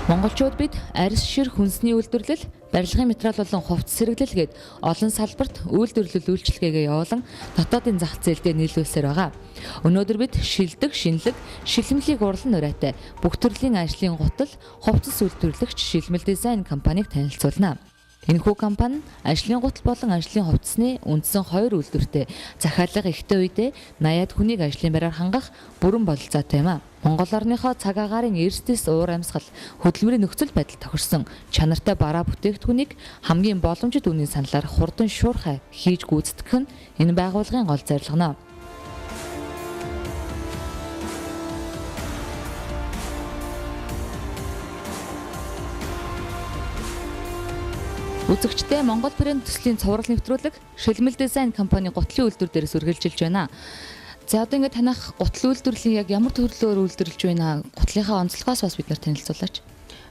Монголчууд бид арьс шир хүнсний үйлдвэрлэл, барилгын материал болон хувцас сэргэлэл гээд олон салбарт үйлдвэрлэл үйлчилгээгээ явуулан дотоодын зах зээлдээ нийлүүлсээр байгаа. Өнөөдөр бид шилдэг, шинэлэг, шилмэлийг урлан урайтай бүх төрлийн ажлын гутал, хувцас үйлдвэрлэгч Шилмэл дизайн компанийг танилцуулна. Энэхүү компани ажлын гутал болон ажлын хувцасны үндсэн хоёр үйлдвэртэй захиалга ихтэй үедээ 80-аад хүнийг ажлын байраар хангах бүрэн бололцоотой юм а. Монгол орныхоо цаг агаарын эрсдэс уур амьсгал хөдөлмөрийн нөхцөл байдал тохирсон чанартай бараа бүтээгдэхүүнийг хамгийн боломжит үнийн саналаар хурдан шуурхай хийж гүйцэтгэх нь энэ байгууллагын гол зорилго. Үзэгчдээ Монгол брэнд төслийн цуврал нэвтрүүлэг Шилмэл дизайн компани гутлын үйлдвэр дээрээс үргэлжилж байна. За одоо ингээд танах гутал үйлдвэрлэлийн яг ямар төрлөөр үйлдвэрлэж байна? Гутлынхаа онцлогоос бас бид нар танилцуулаач.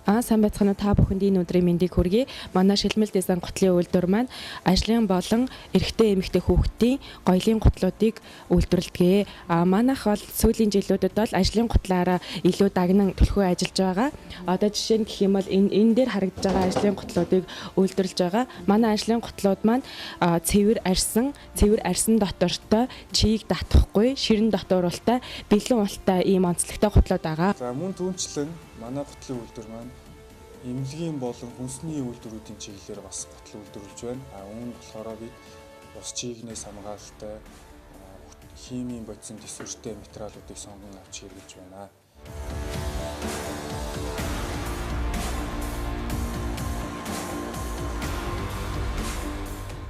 Сайн байцгаана та бүхэнд энэ өдрийн мэндийг хүргэе. Манай Шилмэл дизайн гутлын үйлдвэр маань ажлын болон эрэгтэй эмэгтэй хүүхдийн гоёлын гутлуудыг үйлдвэрлэдэг. Манайх бол сүүлийн жилүүдэд бол ажлын гутлаараа илүү дагнан төлхөө ажиллаж байгаа. Одоо жишээ нь гэх юм бол энэ дээр харагдаж байгаа ажлын гутлуудыг үйлдвэрлэж байгаа. Манай ажлын гутлууд маань цэвэр арьсан дотортой, чийг татахгүй, ширэн доторуултай, бэлэн ултай ийм онцлогтой гутлууд байгаа. За мөн түүнчлэн манай гутлын үйлдвэр маань эмнэлгийн болон хүнсний үйлдвэрүүдийн чиглэлээр бас гутал үйлдвэрлэж байна. Үүнд болохоор бид ус чийгнээс хамгаалалтай химийн бодисын төсвөртэй материалуудыг сонгон авч хэрэглэж байна.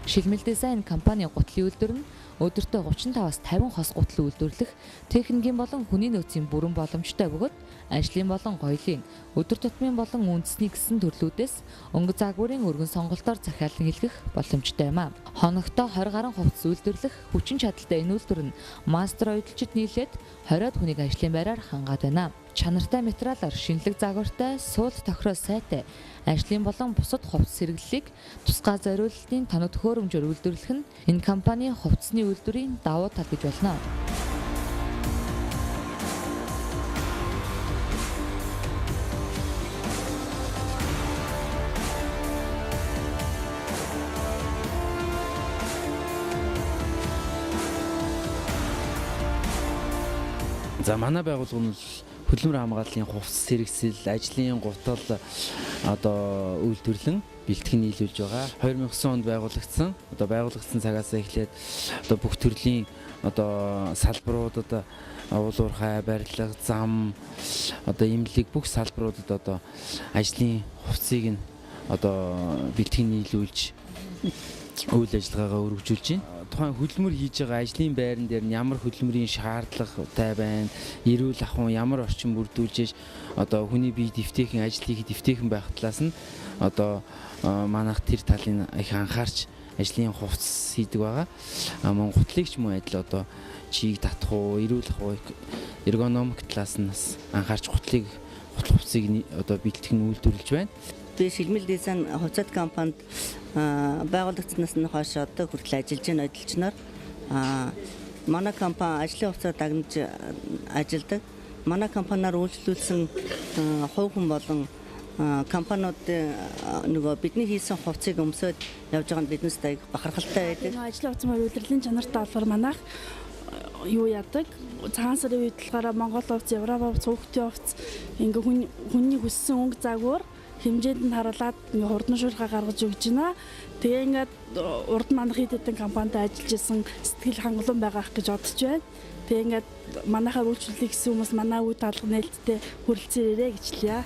Шилмэл дизайн компани гутлын үйлдвэр нь өдөртөө 35-аас 50 хос гутал үйлдвэрлэх техникийн болон хүний нөөцийн бүрэн боломжтой бөгөөд ажлын болон гоёлын өдөр тутмын болон үндэсний гэсэн төрлүүдээс өнгө загварын өргөн сонголтоор захиалан илгэх боломжтой юм а. Хоногтоо 20 гаруй хувцас үйлдвэрлэх хүчин чадалтай энэ үйлдвэр нь мастер оюутлчид нийлээд 20-од хүнийг ажлын байраар хангаад байна. Чанартай материалаар шинэлэг загвартай, суулт тохирол сайтай ажлын болон бусад хувцас сэргэллийг тусгай зориулалтын тоног төхөөрөмжөөр үйлдвэрлэх нь энэ компанийн хувцасны үйлдвэрийн давуу тал гэж болно. За манай байгууллага нь хөдөлмөр хамгааллын хувцас сэргэсэл, ажлын гутал одоо үйлдвэрлэн бэлтгэн нийлүүлж байгаа. 2009 онд байгуулагдсан. Одоо байгуулагдсан цагаас эхлээд одоо бүх төрлийн одоо салбаруудад уулуурхай, барилга, зам, одоо имлэг бүх салбаруудад одоо ажлын хувцсыг нь одоо бэлтгэн нийлүүлж үйл ажиллагаагаа өргөжүүлж байна. Тухайн хөдөлмөр хийж байгаа ажлын байран дээр ямар хөдөлмөрийн шаардлагатай байна, эрүүл ахуйн ямар орчин бүрдүүлж одоо хүний бие дэвтэйхэн ажил хийхэд дэвтэйхэн байх талаас нь одоо манайх тэр талын их анхаарч ажлын хувцас хийдэг байгаа. Мөн гутлыг ч мөн адил одоо чийг татах уу, эрүүл ахуй эргономик талаас нь бас анхаарч гутал хувцсыг одоо бэлтгэн үйлдвэрлэж байна. Би Шилмэл дизайн хувьцат компанид байгуулагдсанаас нь хойш одоо хүртэл ажиллаж байна удилчнаар. Манай компани ажлын хувьцаар дагнаж ажилладаг. Манай компаниар үйлчлүүлсэн хувь хүн болон компаниуд нөгөө бидний хийсэн хувьцыг өмсөд явж байгаа нь биднээс аяг бахархалтай байдаг. Ажлын хувьцаа үйлдвэрлэлийн чанартай болохоор манайх юу яадаг? Цагаан сарын үед болохоор Монгол хувьц, Европ хувьц, хүүхдийн хувьц ингээ хүний хүссэн өнгө загвар хэмжээнд нь харуулад ингээ хурдан шуурхай гаргаж өгч байна. Тэгээ ингээд урд манах хэд хэдэн компанид ажиллаж исэн сэтгэл хангалуун байгаах гэж бодож байна. Тэгээ ингээд манайхаар үйлчлүүлэх гэсэн хүмүүс манай үе даалга нээлттэй хүрэлцээрэй гэж хэлье.